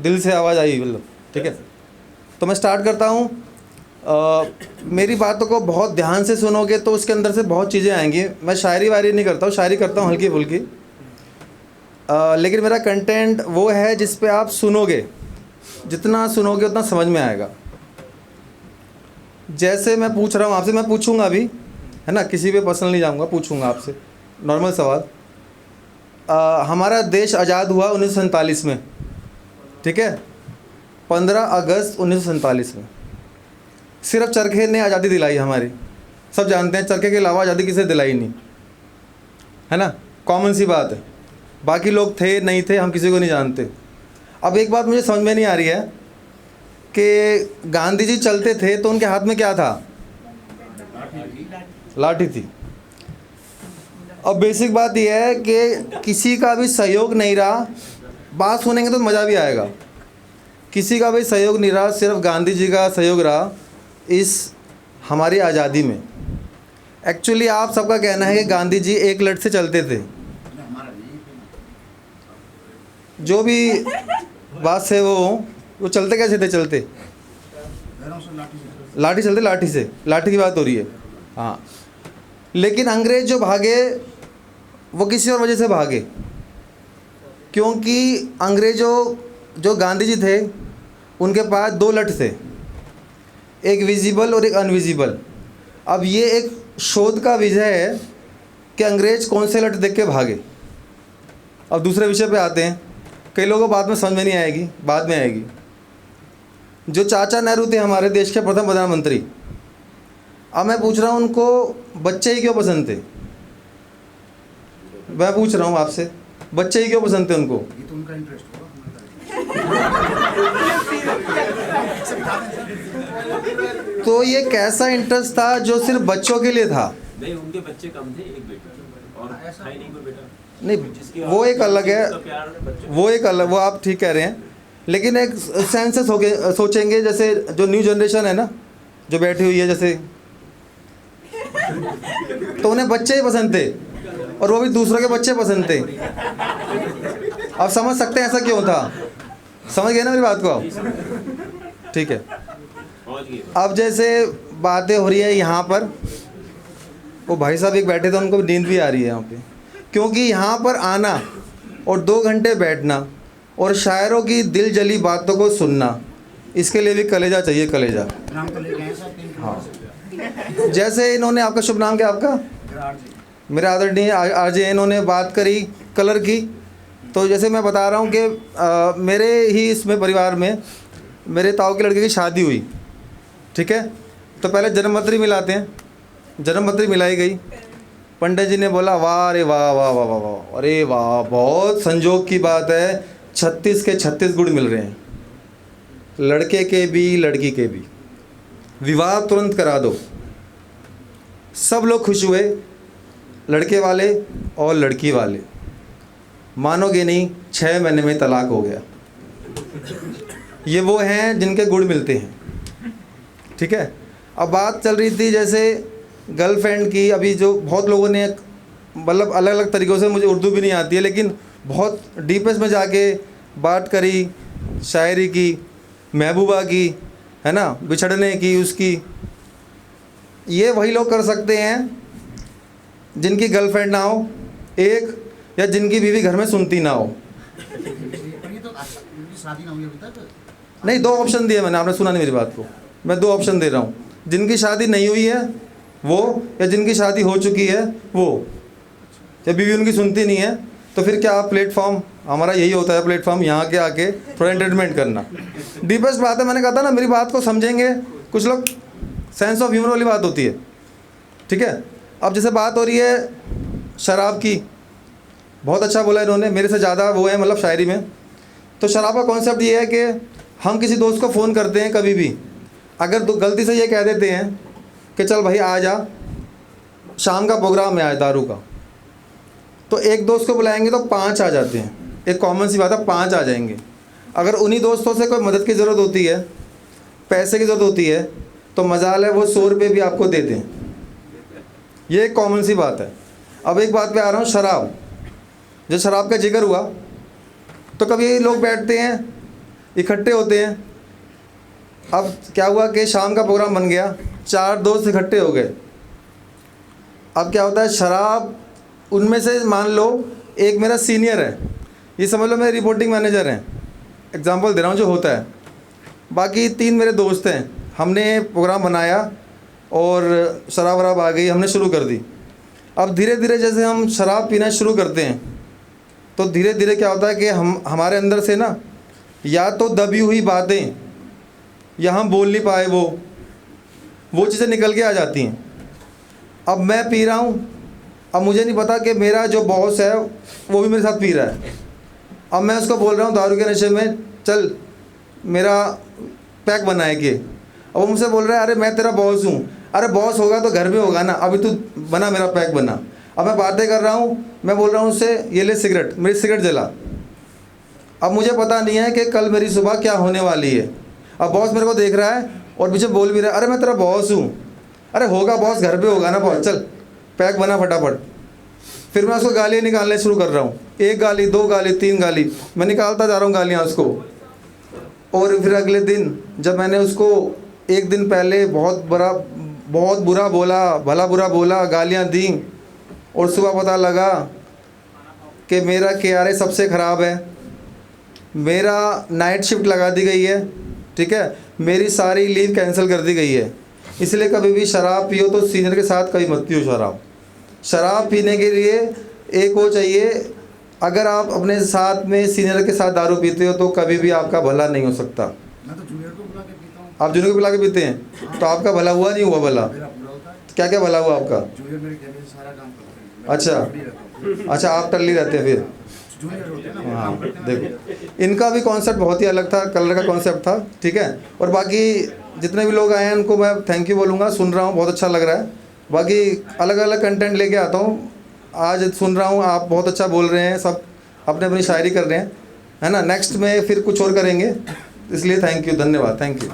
दिल से आवाज़ आई मतलब, ठीक है। तो मैं स्टार्ट करता हूँ। मेरी बातों को बहुत ध्यान से सुनोगे तो उसके अंदर से बहुत चीज़ें आएंगी। मैं शायरी वायरी नहीं करता हूँ, शायरी करता हूँ हल्की फुल्की, लेकिन मेरा कंटेंट वो है जिस पे आप सुनोगे, जितना सुनोगे उतना समझ में आएगा। जैसे मैं पूछ रहा हूँ आपसे, मैं पूछूंगा अभी, है ना, किसी पे पर्सनल नहीं जाऊँगा, पूछूंगा आपसे नॉर्मल सवाल। हमारा देश आज़ाद हुआ 1947 में, ठीक है, 15 अगस्त 1947 में। सिर्फ चरखे ने आज़ादी दिलाई हमारी, सब जानते हैं, चरखे के अलावा आज़ादी किसे दिलाई नहीं, है ना, कॉमन सी बात है। बाकी लोग थे नहीं थे हम किसी को नहीं जानते। अब एक बात मुझे समझ में नहीं आ रही है कि गांधी जी चलते थे तो उनके हाथ में क्या था? लाठी थी। अब बेसिक बात यह है कि किसी का भी सहयोग नहीं रहा, बात सुनेंगे तो मज़ा भी आएगा। किसी का भी सहयोग नहीं रहा, सिर्फ गांधी जी का सहयोग रहा इस हमारी आज़ादी में। एक्चुअली आप सबका कहना है कि गांधी जी एक लठ से चलते थे। जो भी बात से वो चलते कैसे थे? चलते लाठी चलते, लाठी से, लाठी की बात हो रही है, हाँ। लेकिन अंग्रेज जो भागे वो किसी और वजह से भागे, क्योंकि अंग्रेज़ों जो गांधी जी थे उनके पास दो लठ थे, एक विजिबल और एक अनविजिबल। अब ये एक शोध का विषय है कि अंग्रेज कौन से लठ देख के भागे। अब दूसरे विषय पे आते हैं। कई लोगों को बात में समझ में नहीं आएगी, बाद में आएगी। जो चाचा नेहरू थे हमारे देश के प्रथम प्रधानमंत्री, अब मैं पूछ रहा हूँ उनको बच्चे ही क्यों पसंद थे? मैं पूछ रहा हूँ आपसे, बच्चे ही क्यों पसंद थे उनको? ये तो उनका इंटरेस्ट होगा। तो ये कैसा इंटरेस्ट था जो सिर्फ बच्चों के लिए था? नहीं, उनके बच्चे कम थे, एक बेटा और था ही नहीं कोई बेटा। नहीं, वो एक अलग है, वो एक अलग, वो आप ठीक कह रहे हैं। लेकिन एक सेंसेस हो गए, सोचेंगे जैसे जो न्यू जनरेशन है ना, जो बैठी हुई है जैसे, तो उन्हें बच्चे ही पसंद थे और वो भी दूसरों के बच्चे पसंद थे। आप समझ सकते हैं ऐसा क्यों था? समझ गए ना मेरी बात को आप? ठीक है। अब जैसे बातें हो रही है यहाँ पर, वो भाई साहब एक बैठे थे, उनको नींद भी आ रही है यहाँ पे, क्योंकि यहाँ पर आना और 2 घंटे बैठना और शायरों की दिल जली बातों को सुनना, इसके लिए भी कलेजा चाहिए, कलेजा। नाम तो लेके आए साहब। हाँ, जैसे इन्होंने, आपका शुभ नाम क्या आपका? मेरा आदरणीय आरजे, इन्होंने बात करी कलर की। तो जैसे मैं बता रहा हूँ कि मेरे ही इसमें परिवार में मेरे ताऊ के लड़के की शादी हुई, ठीक है। तो पहले जन्मपत्री मिलाते हैं, जन्मपत्री मिलाई गई। पंडित जी ने बोला वाह रे वाह वाह वाह वाह वाह, अरे वाह, बहुत संजोग की बात है, 36 के 36 गुण मिल रहे हैं, लड़के के भी लड़की के भी, विवाह तुरंत करा दो। सब लोग खुश हुए, लड़के वाले और लड़की वाले। मानोगे नहीं, 6 महीने में तलाक हो गया। ये वो हैं जिनके गुण मिलते हैं, ठीक है। अब बात चल रही थी जैसे गर्लफ्रेंड की, अभी जो बहुत लोगों ने मतलब अलग अलग तरीक़ों से, मुझे उर्दू भी नहीं आती है लेकिन बहुत डीपेस्ट में जाके बात करी, शायरी की, महबूबा की, है ना, बिछड़ने की उसकी। ये वही लोग कर सकते हैं जिनकी गर्लफ्रेंड ना हो एक, या जिनकी बीवी घर में सुनती ना हो। पर ये तो शादी ना हुई अभी तक। नहीं, 2 ऑप्शन दिए मैंने, आपने सुना नहीं मेरी बात को। मैं 2 ऑप्शन दे रहा हूँ, जिनकी शादी नहीं हुई है वो, या जिनकी शादी हो चुकी है वो। जब बीवी उनकी सुनती नहीं है तो फिर क्या प्लेटफॉर्म हमारा यही होता है, प्लेटफॉर्म यहाँ के आके थोड़ा एंटरटेनमेंट करना। डीपेस्ट बात है, मैंने कहा था ना, मेरी बात को समझेंगे कुछ लोग, सेंस ऑफ ह्यूमर वाली बात होती है, ठीक है। अब जैसे बात हो रही है शराब की, बहुत अच्छा बोला इन्होंने, मेरे से ज़्यादा वो है मतलब शायरी में। तो शराब का कॉन्सेप्ट ये है कि हम किसी दोस्त को फ़ोन करते हैं कभी भी, अगर गलती से ये कह देते हैं कि चल भाई आ जा, शाम का प्रोग्राम है आज दारू का, तो एक दोस्त को बुलाएंगे तो 5 आ जाते हैं। एक कॉमन सी बात है, 5 आ जाएंगे। अगर उन्हीं दोस्तों से कोई मदद की ज़रूरत होती है, पैसे की ज़रूरत होती है, तो मजाल है वो 100 रुपये भी आपको दे दें। ये एक कॉमन सी बात है। अब एक बात पे आ रहा हूँ, शराब। जब शराब का जिक्र हुआ तो कभी लोग बैठते हैं इकट्ठे होते हैं। अब क्या हुआ कि शाम का प्रोग्राम बन गया, 4 दोस्त इकट्ठे हो गए। अब क्या होता है, शराब उनमें से मान लो एक मेरा सीनियर है, ये समझ लो मेरे रिपोर्टिंग मैनेजर हैं, एग्जांपल दे रहा हूँ जो होता है। बाकी 3 मेरे दोस्त हैं, हमने प्रोग्राम बनाया और शराब वराब आ गई, हमने शुरू कर दी। अब धीरे धीरे जैसे हम शराब पीना शुरू करते हैं तो धीरे धीरे क्या होता है कि हमारे अंदर से ना या तो दबी हुई बातें या हम बोल नहीं पाए वो चीज़ें निकल के आ जाती हैं। अब मैं पी रहा हूँ, अब मुझे नहीं पता कि मेरा जो बॉस है वो भी मेरे साथ पी रहा है। अब मैं उसको बोल रहा हूँ दारू के नशे में, चल मेरा पैक बनाए के। अब वो मुझसे बोल रहा है, अरे मैं तेरा बॉस हूँ। अरे बॉस होगा तो घर में होगा ना, अभी तू बना मेरा पैक बना। अब मैं बातें कर रहा हूँ, मैं बोल रहा हूँ उससे, ये ले सिगरेट, मेरी सिगरेट जला। अब मुझे पता नहीं है कि कल मेरी सुबह क्या होने वाली है। अब बॉस मेरे को देख रहा है और पीछे बोल भी रहा है, अरे मैं तेरा बॉस हूँ। अरे होगा बॉस, घर पे होगा ना बॉस, चल पैक बना फटाफट। फिर मैं उसको गालियाँ निकालने शुरू कर रहा हूँ, 1 गाली 2 गाली 3 गाली, मैं निकालता जा रहा हूँ गालियाँ उसको। और फिर अगले दिन जब मैंने उसको 1 दिन पहले बहुत बुरा बोला, भला बुरा बोला, गालियाँ दी, और सुबह पता लगा कि मेरा KRA सबसे ख़राब है, मेरा नाइट शिफ्ट लगा दी गई है, ठीक है, मेरी सारी लीव कैंसिल कर दी गई है। इसलिए कभी भी शराब पियो तो सीनियर के साथ कभी मत पियो शराब। शराब पीने के लिए एक वो चाहिए, अगर आप अपने साथ में सीनियर के साथ दारू पीते हो तो कभी भी आपका भला नहीं हो सकता। मैं तो जूनियर को बुला के पीता हूँ। आप जूनियर को पिला के पीते हैं तो आपका भला हुआ नहीं हुआ भला? मेरा पूरा होता है। क्या क्या भला हुआ आपका? जूनियर मेरे कहने से सारा काम करते हैं। अच्छा आप टल्ली रहते हैं फिर। जूनियर होते हैं ना, वो हाँ काम करते हैं। देखो, इनका भी कॉन्सेप्ट बहुत ही अलग था, कलर का कॉन्सेप्ट था, ठीक है। और बाकी जितने भी लोग आए हैं उनको मैं थैंक यू बोलूँगा, सुन रहा हूँ बहुत अच्छा लग रहा है। बाकी अलग अलग कंटेंट लेके आता हूँ, आज सुन रहा हूँ आप बहुत अच्छा बोल रहे हैं, सब अपने अपनी शायरी कर रहे हैं, है ना। नेक्स्ट में फिर कुछ और करेंगे, इसलिए थैंक यू, धन्यवाद, थैंक यू।